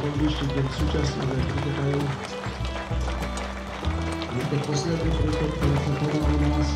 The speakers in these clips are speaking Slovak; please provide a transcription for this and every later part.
ihrišti, kde súčasťovia pretechajú. Je to posledný pretek, ktorý sa podá u nás.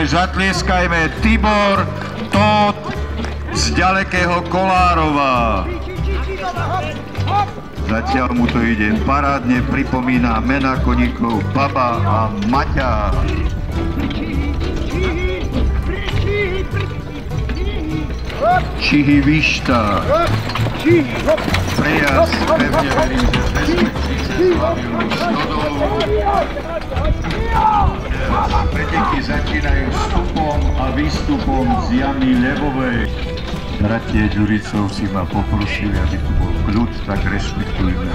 Zatlieskajme Tibor Tóth z ďalekého Kolárova. Zatiaľ mu to ide parádne, pripomína mená koníkov Baba a Maťa. Čihy Višta. Prejazd, pevne verím, že bezpečný cez Slaviu Snodolu. Preteky začínajú vstupom a výstupom z jamy ľavovej. Bratie Ďuricov si ma poprosili, aby tu bol kľud, tak rešpektujme.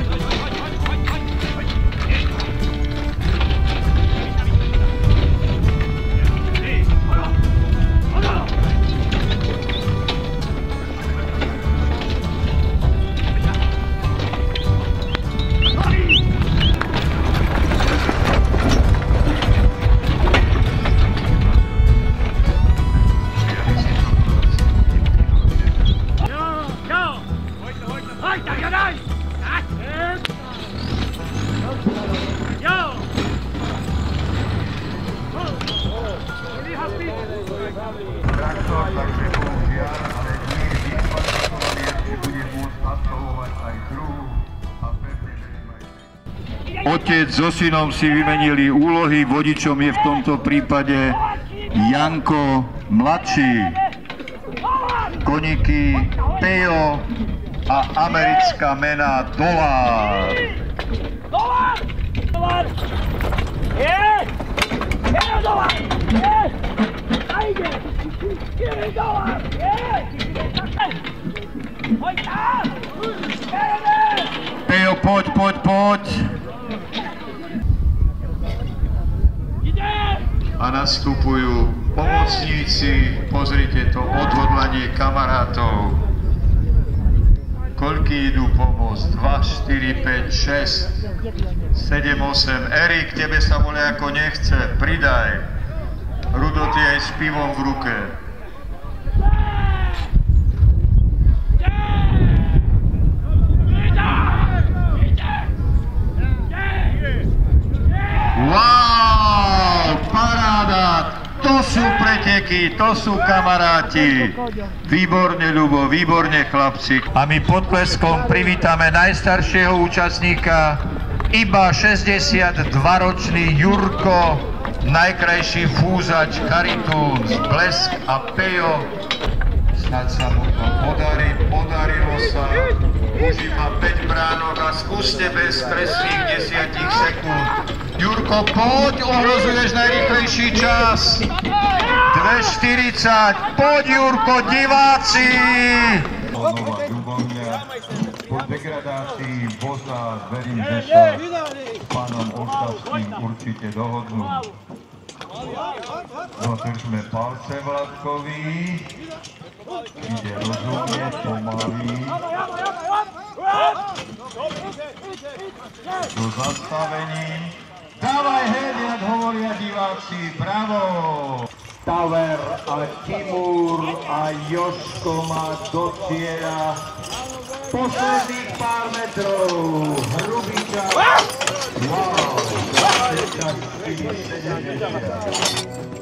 Traktor, takže bohužiaľ, ale nie je vypasovaný, že bude môcť absolvovať aj druhú a pevne verím aj. Otec so synom si vymenili úlohy, vodičom je v tomto prípade Janko mladší. Koníky Pejo a americká mena Dolár. Dolár! Je! Pejo Dolár! Je! Ajde! Ideme Dolár! Je! Poď tam! Pejo, poď! A nastupujú pomocníci, pozrite to odhodlanie kamarátov. Koľky idú pomôcť? 2, 4, 5, 6, 7, 8. Erik, tebe sa voľa ako nechce, pridaj. Rudo, ty aj s pivom v ruke. Wow, paráda! To sú preteky, to sú kamaráti. Výborne, Ľubo, výborne, chlapci. A my potleskom privítame najstaršieho účastníka, iba 62-ročný Jurko, najkrajší fúzač Caritoons, Blesk a Pejo. Snad sa mu to podarilo sa. Už iba 5 bránok a skúste bez presných 10 sekúnd. Jurko, poď, ohrozuješ najrýchlejší čas. 2:40, poď Jurko, diváci! Nová Dubovňa, po degradácii Bosa, verím, že sa s pánom Olšavským určite dohodnú. Držme palce Vladkovi, ide rozumne, pomalý. Do zastavení. Dávaj heď, jak hovoria diváci, bravo! Taver a Timur a Jožko má do cieľa posledných pár metrov. Hrubý čas. Wow, 24,70.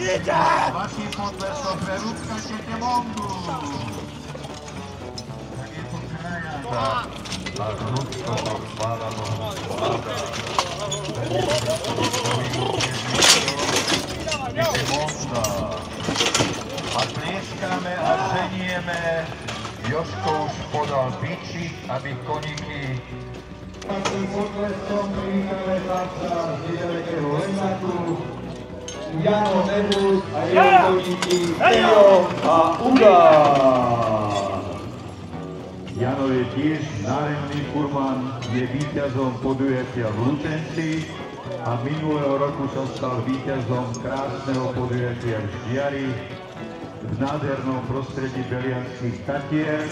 Vašim podlesom pre Rúbka Mongu. Tak je to kraja. A Rúbko to chvála Bohu zvláda. Monga. A tlieskame a ženieme. Jožko už podal biči, aby koníky. Takým podlesom privítame chlapca z nedalekého Lesáku, Jano Nebus a jeho koníky Pejo a Ugar. Jano je tiež národný furman, je víťazom podujatia v Lučenci a minulého roku sa stal víťazom krásneho podujatia v Ždiari v nádhernom prostredí Belianských Tatier.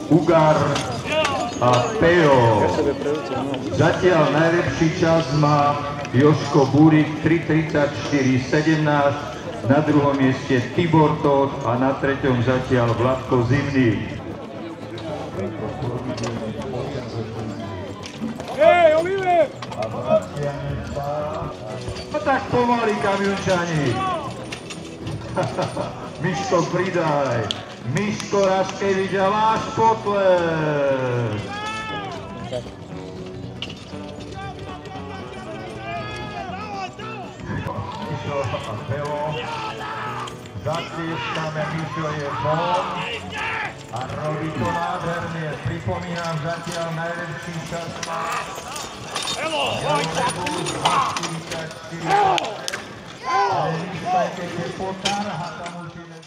Ugar a Pejo. Zatiaľ najlepší čas má Jožko Búrik 3:34:17, na druhom mieste Tibor Tóth a na treťom zatiaľ Vladko Zimný. Hej, Oliver! No tak pomaly, kamiončani. Miško, pridaj. Miško Raškevič a váš potles. Mišo a Pejo. Zatlieskame, Mišo je von. A robí to nádherne. Pripomínam, zatiaľ najlepší čas má. Ale myslajte, že potarha tam určite.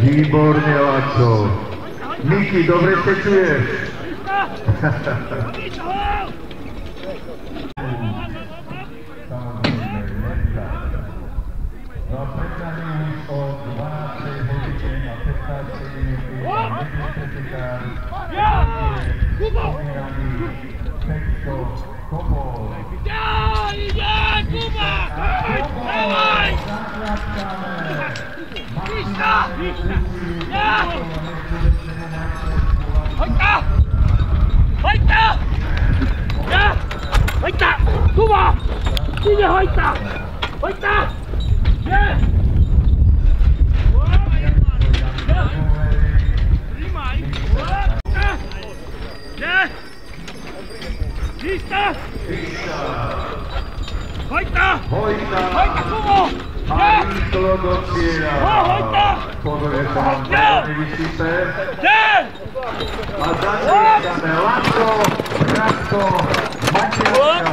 Výborne, Laco. Miki, dobre ste čuješ? No a pred nami už o 12. hodine a 15. minúty nebezpečitár pomíraný Pekko Kobol. A rýchlo do cieľa. Podľa sa vám páni vysype. A zatlieskame Laco, Radko, Maťaška.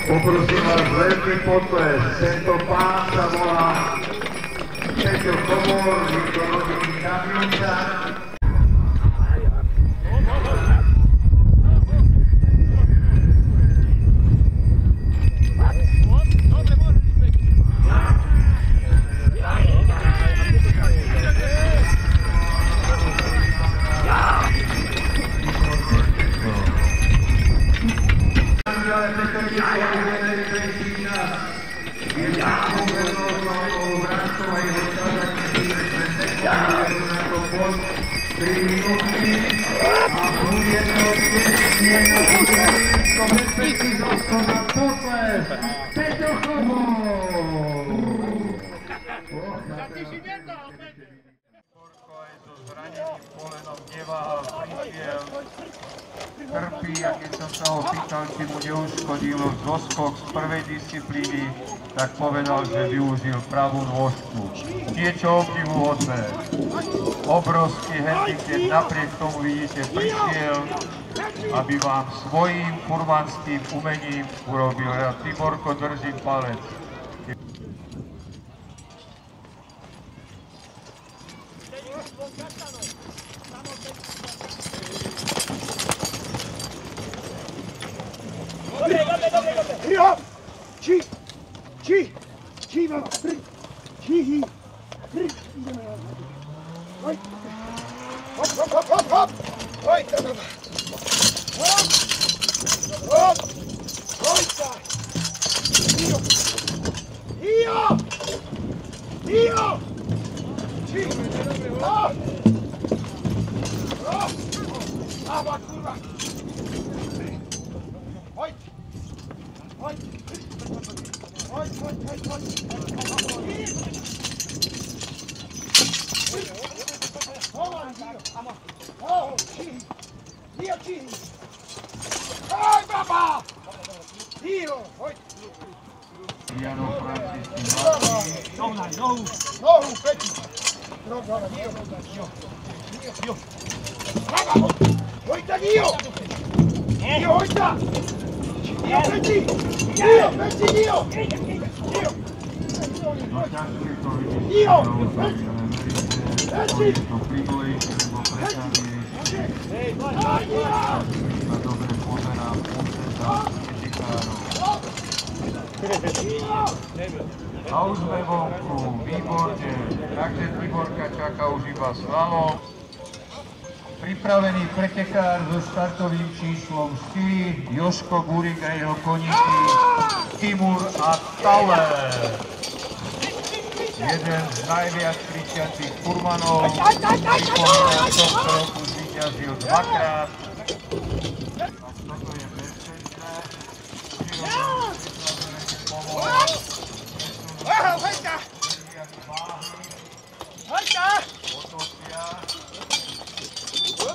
Poprosím vás veľký potles. Tento pán sa volá Peťo Kobor, výkonný kamiončan. Trpí, a keď som sa ho pýtal, či mu neuškodilo zoskok z prvej disciplíny, tak povedal, že využil pravú nôžku. Niečo obdivuhodné. Obrovský handicap napriek tomu, vidíte, prišiel, aby vám svojím furmanským umením urobil. Ja, Tiborko, držím palec. Hop! Či! Či, mama! Či! Ideme na to. Hoj! Hop! Hoj, to mama! Hop! Hoj, tak! Io! Či! Hop! Aba, kurwa! Hoj! Jano Francisci Nohu, Peti! Hojta, Dio! Dio, hojta! Dio, Peti! Dio, Peti, Dio! Dio! Peti! to pribolejšie, lebo preťahne na dobre pozerá podseda pretekárov. A už sme vonku, výborne, takže Tiborka čaká už iba slalom. Pripravený pretekár so štartovým číslom 4, Jožko Gurík a jeho koníky, Timur a Tauer. Jeden z najviac kričiacich furmanov, pripomínam, tohto roku zvíťazil dvakrát. A toto je bezpečné.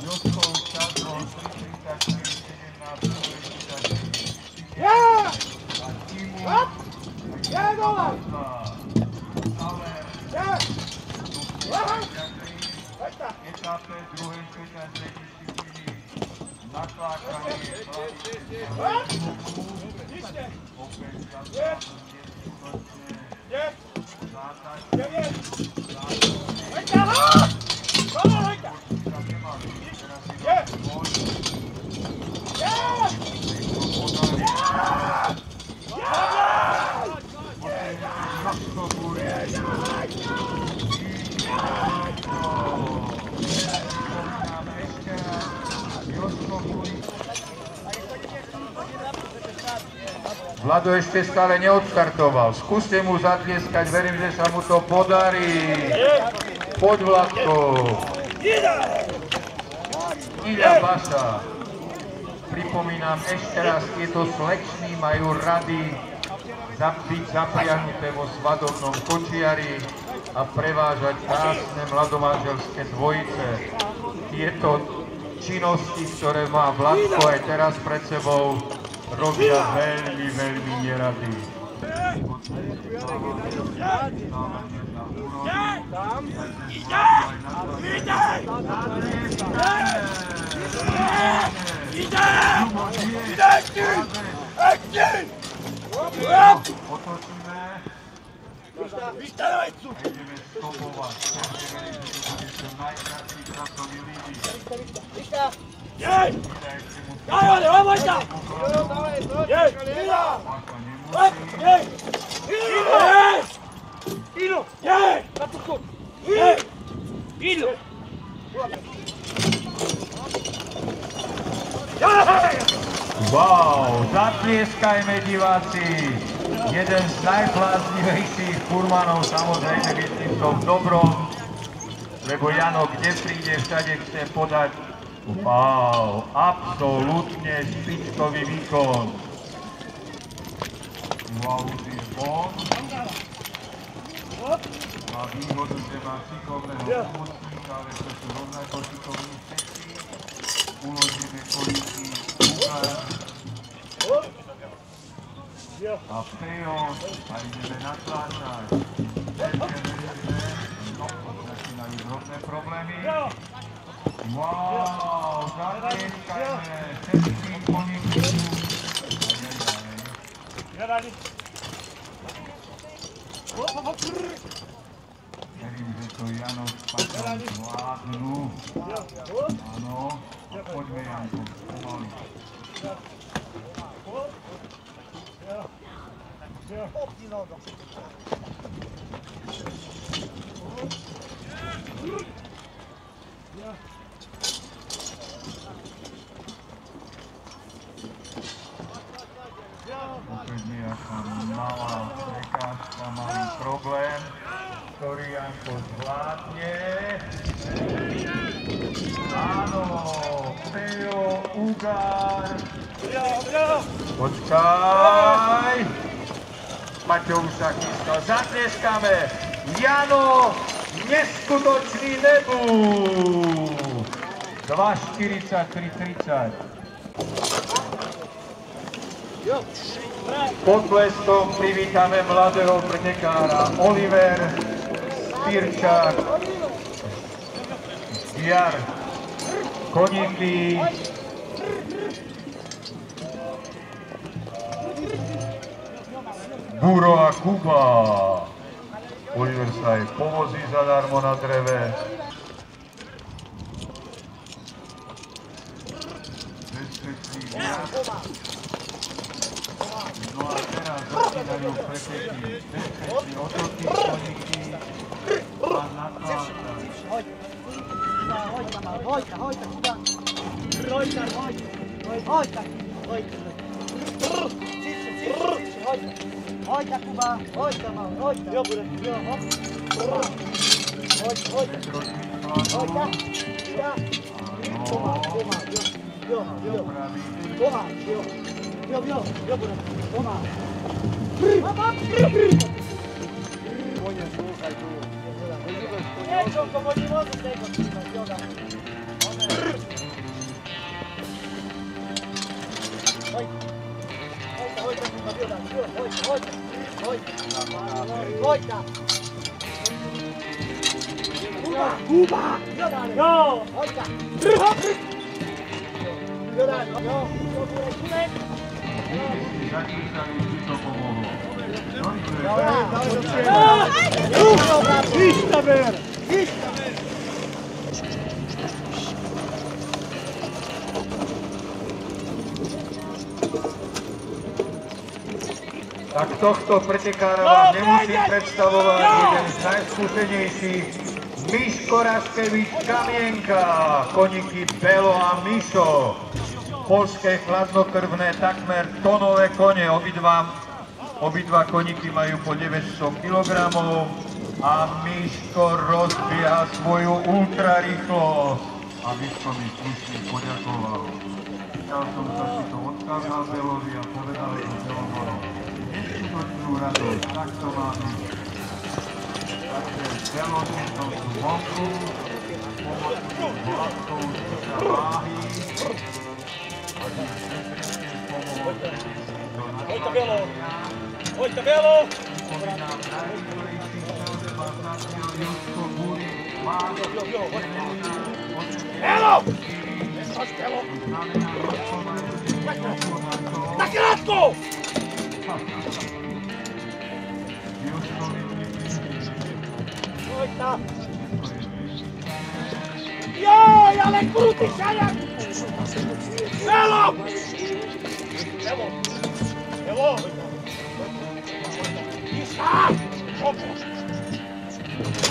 Jožkov čas bol 3:34:17. A Timur etape druhej švečanskej disciplíny naklákanie opäť Vlado ešte stále neodstartoval. Skúste mu zatlieskať, verím, že sa mu to podarí. Poď, Vladko. Ida Baša. Pripomínam ešte raz, tieto slečny majú rady byť zapriahnuté vo svadobnom kočiari a prevážať krásne mladomanželské dvojice. Tieto činnosti, ktoré má Vladko aj teraz pred sebou, robia veľmi, veľmi nerady. Otočíme a ideme stopovať. Bude to najkrátší časový limit. Wow, zatlieskajme diváci. Jeden z najbláznivejších furmanov, samozrejme myslím to v dobrom, lebo Jano, kde príde, všade chce podať. Wow, absolútne špičkový výkon. Wow, je von. Má výhodu, že má šikovného pomocníka, ale to sú rovnako šikovní všetci. Uložíme kolíky, Bukar a Peo a ideme natláčať. No, začínajú drobné problémy. Wow, zatlieskajme všetkým koníkom. Verím, že to Jano s Paťom zvládnu. Áno, a poďme Janko, pomaly. Kopni nogą. Opäť nejaká malá prekážka, malý problém, ktorý ako zvládne. Áno, Pejo Ugár. Počkaj. Maťo už sa chystal, zatleskáme. Jano, neskutočný debut. 2:43:30. Potleskom privítame mladého pretekára Oliver Spirčák. Jar, koníky. Buro a Kuba. Oliver sa aj povozí zadarmo na dreve. Bezpečný viac. No a teraz začínajú preteky. Bezpečný otoky, koníky. A natláča. Hojta, Kuba, hojta mal, hojta. Jo, bude, jo, hop. Hojta. Ja. Pomáš, jo. Pomáš, jo. Jo, bude, pomáš. Konie, słuchaj tu. Nie, ciągle, bo nie może tego trzymać, joda. Hojta, Kuba, joda, hojta. Kuba! Joda, jo! Hojta! Joda, jo! Kulek! Zakýsali, či to pomohlo. Istaber! Tak tohto pretekára vám nemusím predstavovať, jeden z najskúsenejších, Miško Raskevič Kamienka, koníky Belo a Mišo. Poľské chladnokrvné, takmer tonové kone, obidva koníky majú po 900 kg a Miško rozbieha svoju ultrarýchlosť. A Miško mi slušne poďakoval. Pýtal som sa, či to odkázal Belovi a povedal, že Belo bolo neskutočnú radosť, tak to má byť. Takže Belo som tu vonku, pomocnú vládkou sa váhy. Hojta, Belo! Hojta, Belo! Belo! Chodź, Belo! Na kratko! Hojta! Joj, ale kruty siajak! Belo! Belo! Belo! Isza!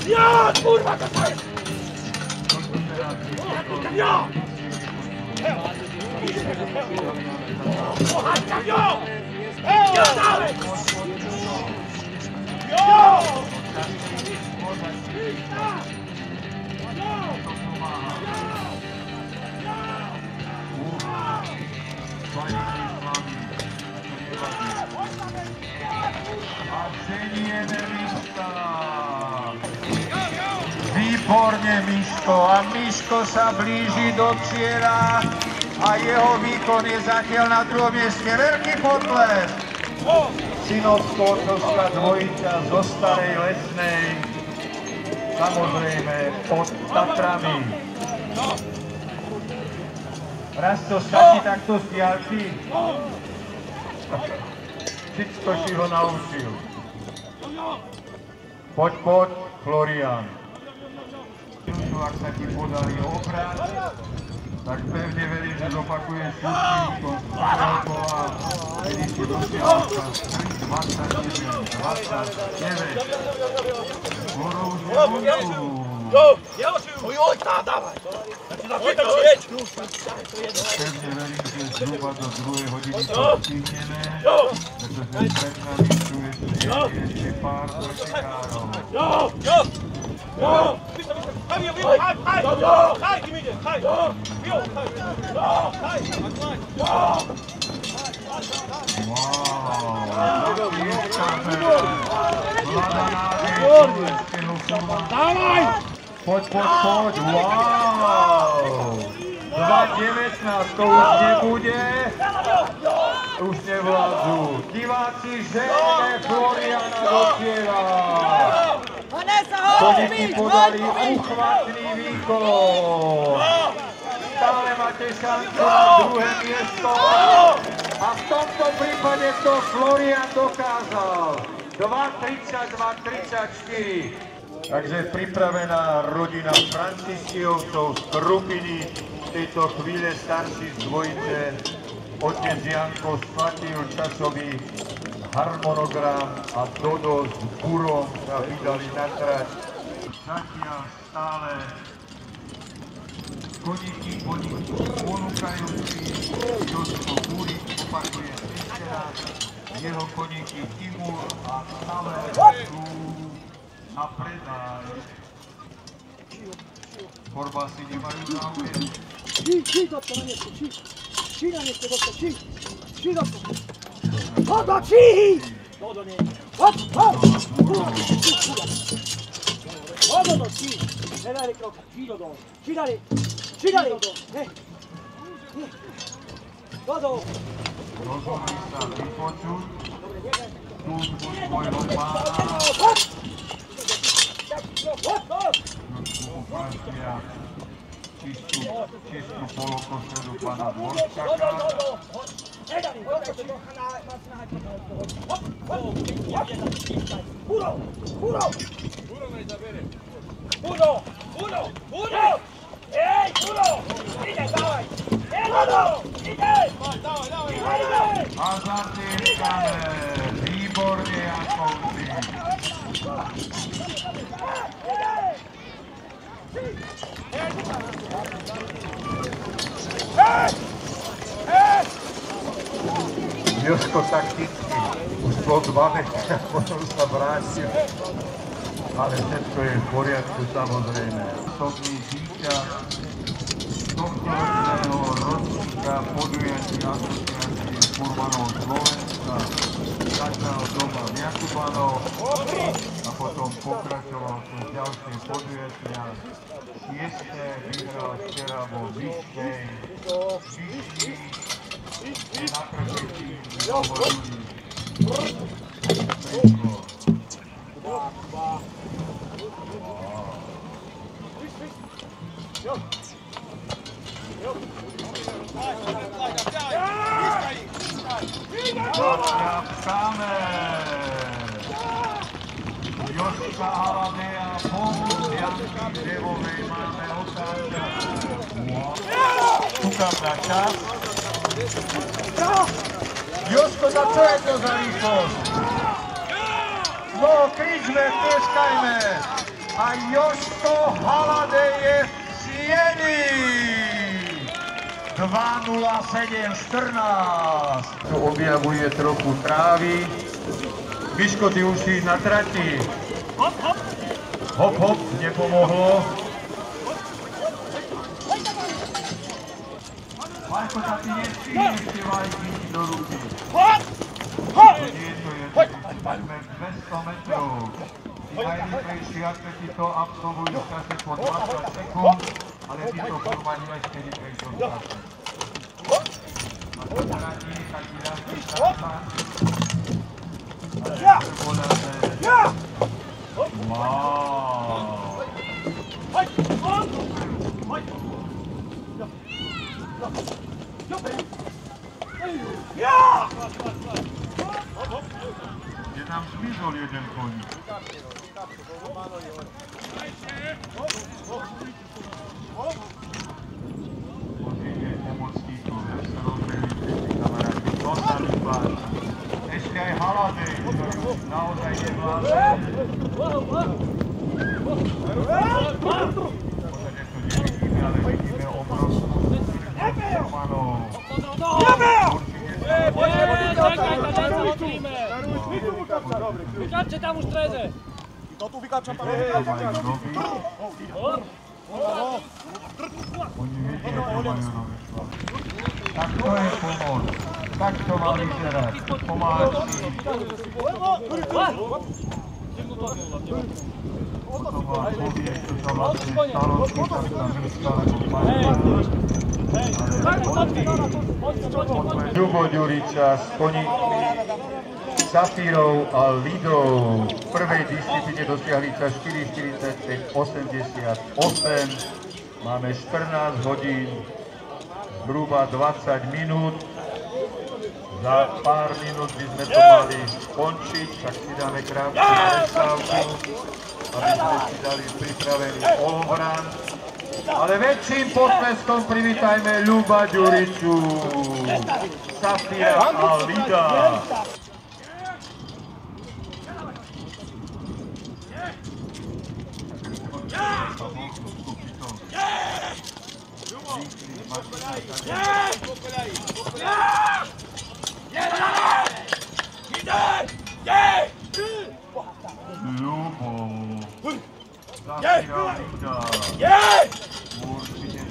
Ja, kurwa, to jest! Ja! Kochajcie, jo! Jo dalej! Jo! Výborne, Miško. A Miško sa blíži do cieľa a jeho výkon je zatiaľ na druhom mieste. Veľký potlesk. Synovsko-otcovská dvojica zo Starej Lesnej. Samozrejme pod Tatrami. Raz to stačí takto stialci? Všetko si ho naučil. Poď, Florian. Ak sa ti podarí obrať, tak pevne verím, že zopakuješ všetkých výkon z prvého kola, kedy si dosiahol sa Ojta, dawaj! Pevne verím, že zhruba do 2. hodiny to stihneme, pretože pred nami tu ešte pár pretekárov. Poď, wow! 2.19, to už nebude, už nevládzu. Diváci, žene Floriana dociera. Koníky podali uchvatný výkon. Stále máte šancu na druhé miesto. A v tomto prípade to Florian dokázal. 2.32.34. Takže pripravená rodina Franciskiovcov z Krupiny, v tejto chvíle starší z dvojice, otec Janko splatil časový harmonogram a Dodo s Burom sa vydali na trať. Zatiaľ stále koníky ponúkajúci Jožko Búrik, opakuje ešte raz, jeho koníky Timur a Samer sú na predaj. Korbásy nemajú záujem. Rozhodli sa vypočuť túžbu svojho pána. Upratia čistú polokosledu pána Dvorčaka. A zatýkame výborne Jankovci. Jožko takticky už bol 2 metra a potom sa vrátil. Ale všetko je v poriadku, samozrejme. Osobný víťaz tohto ročného ročníka podujatí asociácie Furmanov Slovenska začal doma v Jakubanov a potom pokračoval cez ďalšie podujatia. 6. vyhral včera vo Vyškej. Na prvý tým dovolili. Začapkáme! Jožka Haladea, pomôcť Janky Devovej máme otáčať. Kúkam na čas. Jožko, za čo je to za rýchlosť? No, kričme, tlieskajme! A Jožko Haladej je v cieni! 2.07.14. Tu objavuje trochu trávy. Miško, ty už si na trati. Hop, hop. Hop, hop, nepomohlo. Marko, sa ty nestihneš tie vajky do ruky. Hop, hop. Nie, to je takmer 200 metrov. Tí najrýchlejší atleti to absolvujú v čase po 20 sekúnd, ale títo Furmani ešte rýchlejšom čase. A to trati taký ľahký štarta. Wow! Kde nám zmizol jeden koník? Pozrite pomocníkov, jak sa rozbehli všetci kamaráti. To sa mi páči. Ešte aj Hala Amadej, ktorý naozaj nevládne. Možno, že to nevidíme, ale vidíme obrovskú Romanov. Vykáčte tam už treze! To tu vykáčam, pane. Oni vedia, čo majú robiť. Tak to je pomoc. Tak to má vyzerať. Pomáhačky. Potom vám povie, čo sa vlastne stalo, keď sa tam vyskala Ľubo Ďuriča s koníkmi Safírov a Lidov v prvej disciplíne dosiahli čas 4:45:88. Máme 14 hodín, zhruba 20 minút. Za pár minút by sme to mali skončiť, tak si dáme krátku prestávku, aby sme si dali pripravený obrán. Ale väčším potleskom privítajme Ľuba Ďuriču, Safíra a Lida. Ľubo, Safíra, Lida. Určite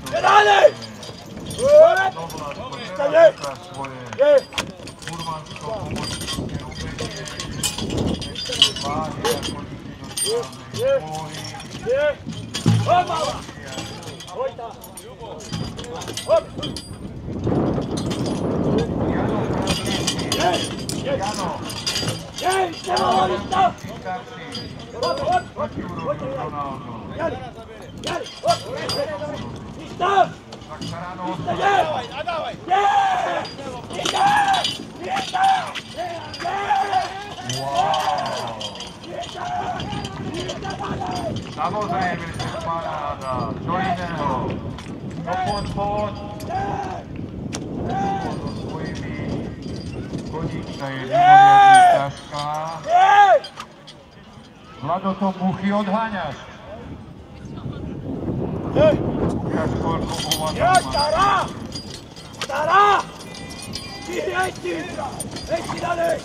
to je svoje furmansko-pomocnické umenie, váhy a koníky dostávnej polohy. Jano, proti úrodu Ronaldo. Tak sa ráno odstává. Samozrejme, že paráda, čo iného. No poď. So svojimi koníčka je mimoriadne ťažká. Vlado, to buchy odháňaš. Ukáž, koľko ovládam máš. Stará! Hej, dalej!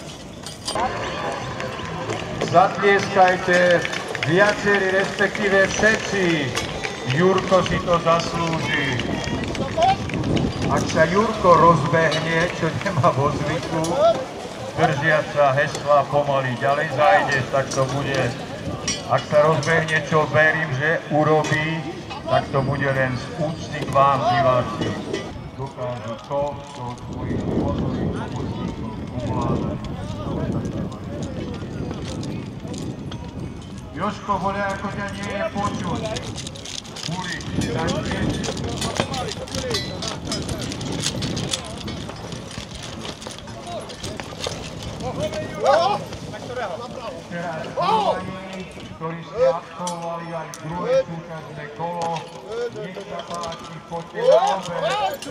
Zatlieskajte viacerí, respektíve všetci. Jurko si to zaslúži. Ak sa Jurko rozbehne, čo nemá vo zvyku, držiať sa hesla pomaly ďalej zájdeš, tak to bude. Ak sa rozbehne, čo verím, že urobí, tak to bude len z úcty k vám, diváci. Dokážu to, čo od svojich životových pomocníkov ovládajú. Jožko, voľa, ako ťa nie je počuť. Kúri, tak tiež. Teraz chalani, ktorí ste absolvovali aj druhé súčasné kolo, nech sa páči, poďte na obec.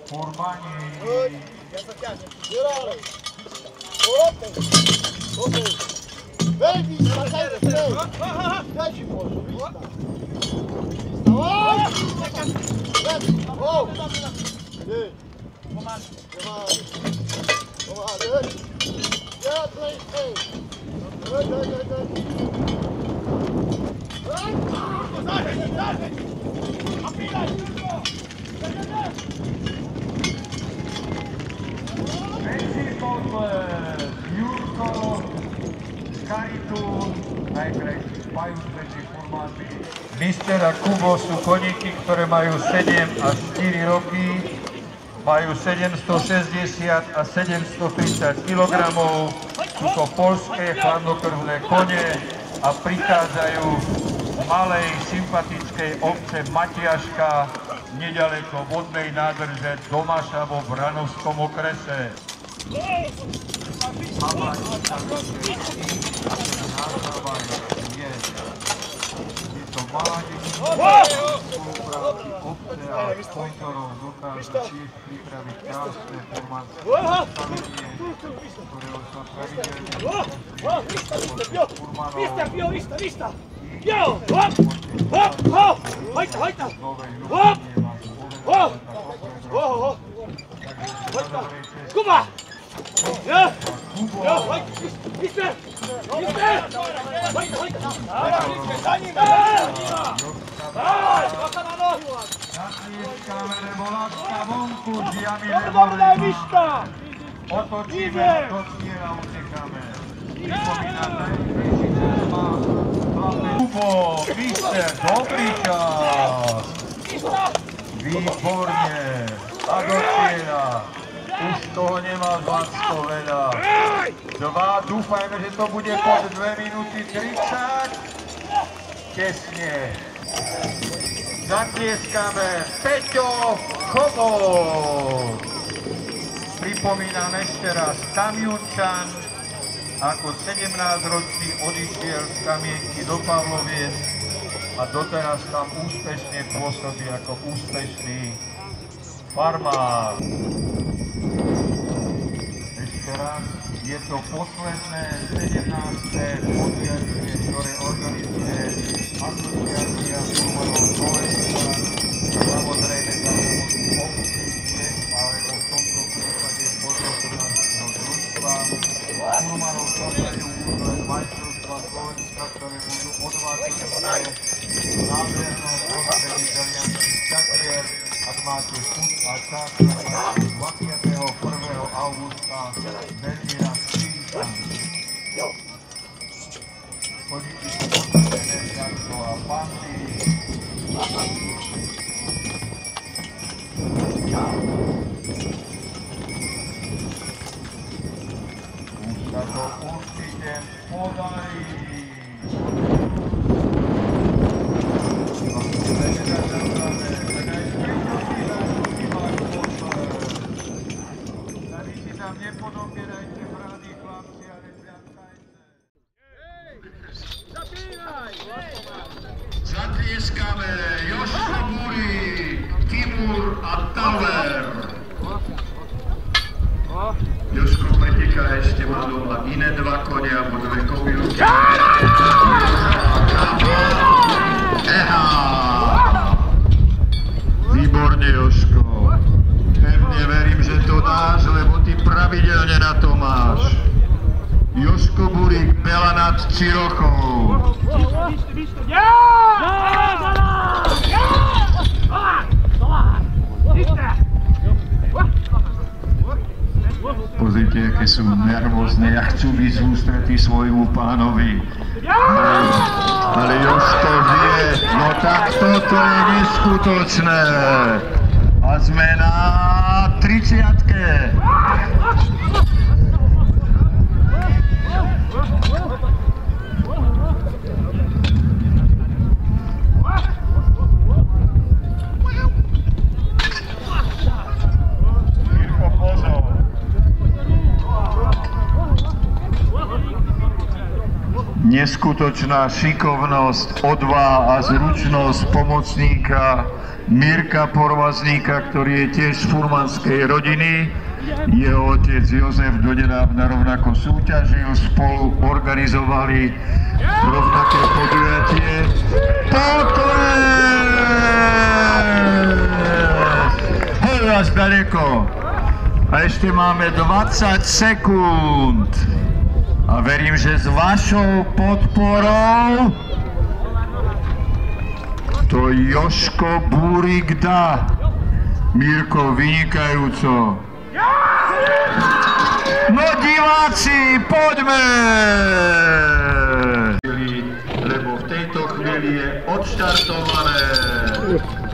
Furmani. Vem, bicho, vai sair do freio. Vai de boa, Jurko, Karitún, najkrajší spajúc medzi furmanmi. Mister a Kubo sú koníky, ktoré majú 7 až 4 roky, majú 760 a 730 kg. Sú to poľské chladnokrvné kone a prichádzajú z malej sympatickej obce Matiaška nedaleko vodnej nádrže Domašavo v Ranovskom okrese. mládeži, spolupráci obce a sponzorov dokážu tiež pripraviť krásne formánske predstavenie, ktorého sa pravidelne Kuba! Ja! Ja, mister! Mister! Za ním! Natlieskame, lebo láska vonku, žiami Dobre, daj Miška! otočíme, do cieľa utekáme. Pripomínam najbližší čas má hlavné Kubo, mister, dobrý čas. Výborne, a do cieľa. Už toho nemá Zlatko veľa. 2, dúfajme, že to bude pod 2 minúty 30. Tesne. Zatlieskame Peťo Chobot. Pripomínam ešte raz, Kamiončan ako 17-ročný odišiel z Kamienky do Pavloviec a doteraz tam úspešne pôsobí ako úspešný farmár. Ešte raz, je to posledné 17. podujatie, ktoré organizuje Asociácia Furmanov Slovenska. Samozrejme za pomoci obcí, miest, alebo v tomto prípade podrospodárskeho družstva. Furmanov čakajú úzle majstrovstva Slovenska, ktoré budú odvážne v nádhernom prostredí Želianských Čatier. Ak máte chuť a čas, tak máte 21. augusta veľmi raz príšam. Politici potrebené Žarko a Pandy. Už sa to určite podarí. Nepodopierajte brány, chlapci, ale zľadkajte. Zatlieskame Jožko Búrik, Timur a Tauer. Jožko preteká ešte má doma iné 2 konia, po 2 kobylky. Eha! Výborne, Jožko. Pevne verím, že to dáš, lebo ty pravidelne na to máš. Jožko Búrik, Bela nad Cirochou. Pozrite, aké sú nervózne, jak chcú byť z ústretí svojmu pánovi. Ale Jožko vie, no tak toto je neskutočné. A sme na 30-ke. Neskutočná šikovnosť, odvaha a zručnosť pomocníka Mirka Porvazníka, ktorý je tiež z furmanskej rodiny. Jeho otec Jozef donedávna rovnako súťažil, spolu organizovali rovnaké podujatie. Hľa ďaleko. A ešte máme 20 sekúnd. A verím, že s vašou podporou to Jožko Búrik dá. Mirko, vynikajúco. No diváci, poďme! Lebo v tejto chvíli je odštartované.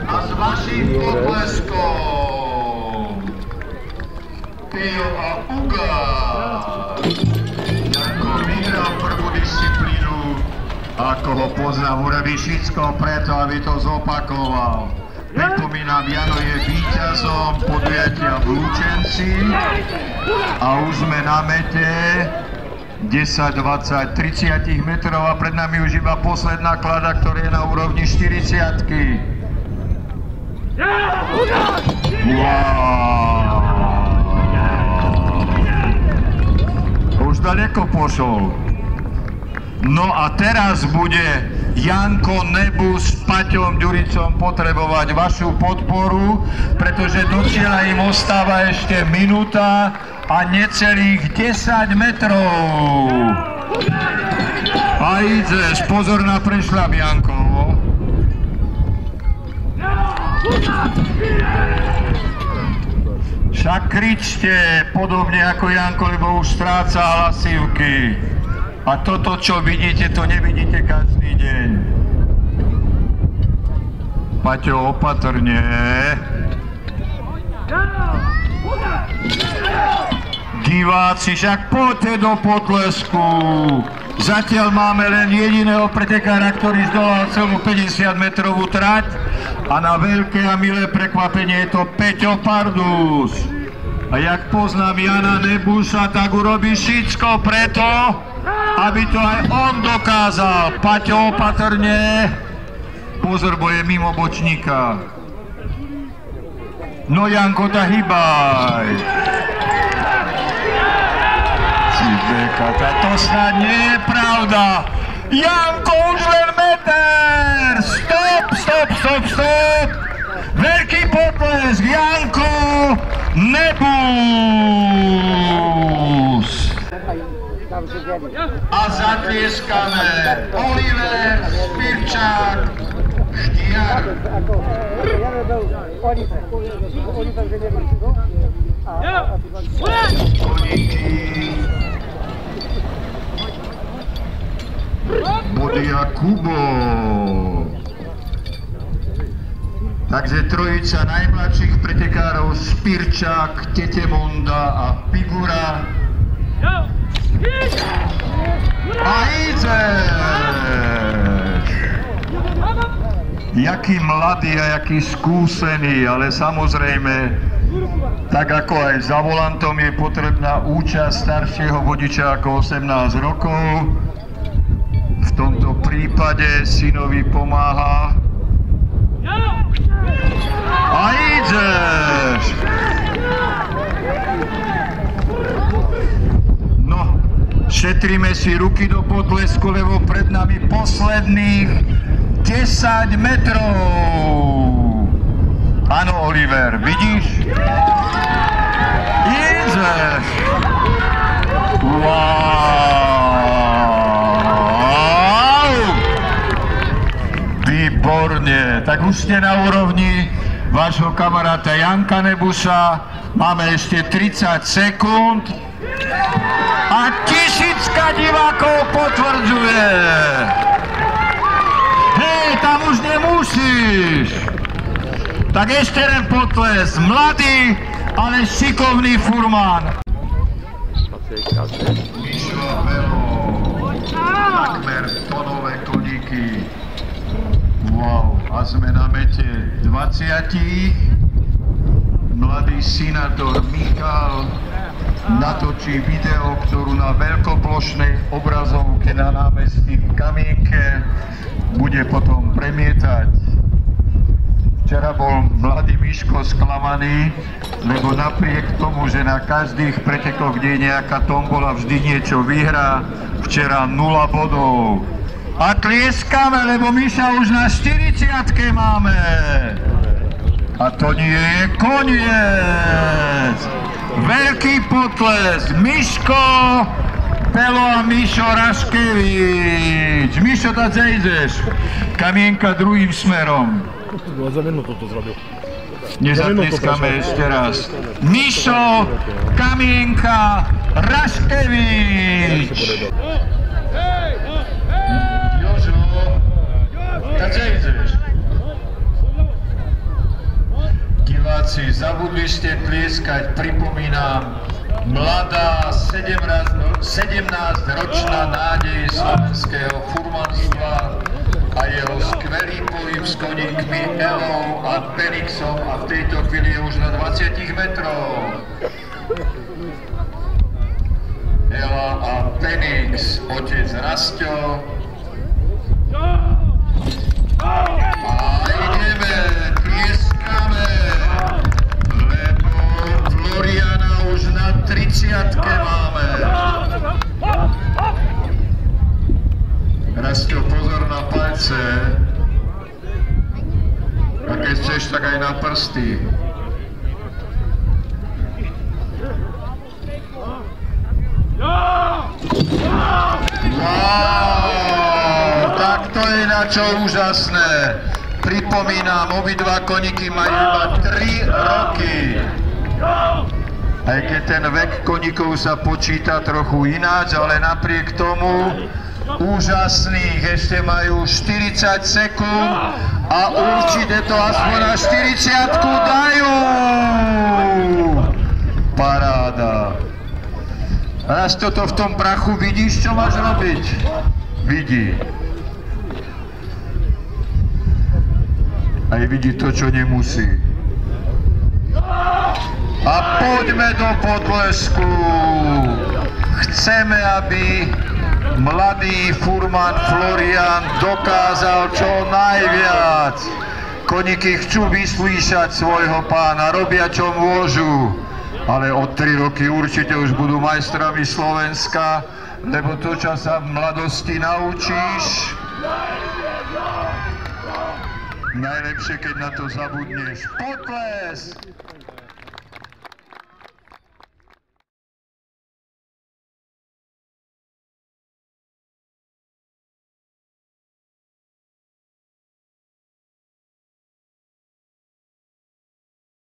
A s vaším potleskom Pio a Uga. Janko vyhral prvú disciplínu, ako ho poznám u Rebišickom, preto aby to zopakoval. Pripomínam, Jano je víťazom podujatia v Lučenci a už sme na mete 10, 20, 30 metrov a pred nami už iba posledná klada, ktorá je na úrovni 40-ky. Wow. Už daleko pošol. No a teraz bude Janko Nebus s Paťom Ďuricom potrebovať vašu podporu, pretože do cieľa im ostáva ešte minúta a necelých 10 metrov. A ideš, pozor na prešľap, Janko. Však kričte podobne ako Janko, lebo už stráca hlasivky. A toto, čo vidíte, to nevidíte každý deň. Paťo, opatrne. Diváci, však poďte do potlesku. Zatiaľ máme len jediného pretekára, ktorý zdolal celú 50-metrovú trať. A na veľké a milé prekvapenie je to Peťo Pardus. A jak poznám Jana Nebusa, tak urobí všetko preto, aby to aj on dokázal. Paťo, opatrne. Pozor, bo je mimo bočníka. No Janko, tá hýbaj. Cibeka, to snad nie je pravda. Janko, už len meter. Stop. Veľký potlesk, Janko Nebus. A zatlieskame Oliver Spirčák Štiar. Bodia Kubo. Takže trojica najmladších pretekárov Spirčák, Tetemonda a Figura. A ideš! Jaký mladý a jaký skúsený, ale samozrejme, tak ako aj za volantom je potrebná účasť staršieho vodiča ako 18 rokov. V tomto prípade synovi pomáha. A ideš! No, šetríme si ruky do potlesku, lebo pred nami posledných 10 metrov. Áno, Oliver, vidíš? Ideš! Wow! Výborne! Tak už ste na úrovni vášho kamaráta Janka Nebusa. Máme ešte 30 sekúnd. A 1000 divákov potvrdzuje. Hej, tam už nemusíš. Tak ešte len potles. Mladý, ale šikovný furman. Mišo Velo. Takmer tonové koníky. Wow, a sme na mete 20. Mladý senátor Michal natočí video, ktorú na veľkoplošnej obrazovke na námestí v Kamienke bude potom premietať. Včera bol mladý Miško sklamaný, lebo napriek tomu, že na každých pretekoch, kde je nejaká tombola, vždy niečo vyhrá, včera 0 bodov. A tlieskame, lebo Miša už na 40-ke máme. A to nie je koniec. Veľký potlesk. Miško, Pelo a Mišo Raškevič. Mišo, tak zajdeš. Kamienka druhým smerom. Za minútu to zrobil. Nezatlieskame ešte raz. Mišo, Kamienka, Raškevič. Jožo, tak zajdeš. Diváci, zabudli ste tlieskať, pripomínam, mladá 17-ročná nádej slovenského furmanstva a jeho skvelý pohyb s koníkmi Elou a Fenixom a v tejto chvíli je už na 20 metrov. Ela a Fenix, otec Rastio. A ideme, tlieskame, lebo Floriana už na 30-ke máme. Rastio, pozor na palce. A keď chceš, tak aj na prsty. Wow, tak to je na čo úžasné. Pripomínam, obidva koníky majú iba 3 roky. Aj keď ten vek koníkov sa počíta trochu ináč, ale napriek tomu úžasných, ešte majú 40 sekúnd a určite to aspoň na 40-ku dajú. Paráda. Raz toto v tom prachu vidíš, čo máš robiť? Vidí. Aj vidí to, čo nemusí. A poďme do Podlesku. Chceme, aby mladý furman Florian dokázal čo najviac. Koníky chcú vyslíšať svojho pána, robia čo môžu. Ale od 3 roky určite už budú majstrami Slovenska, lebo to, čo sa v mladosti naučíš, najlepšie, keď na to zabudneš. Potles!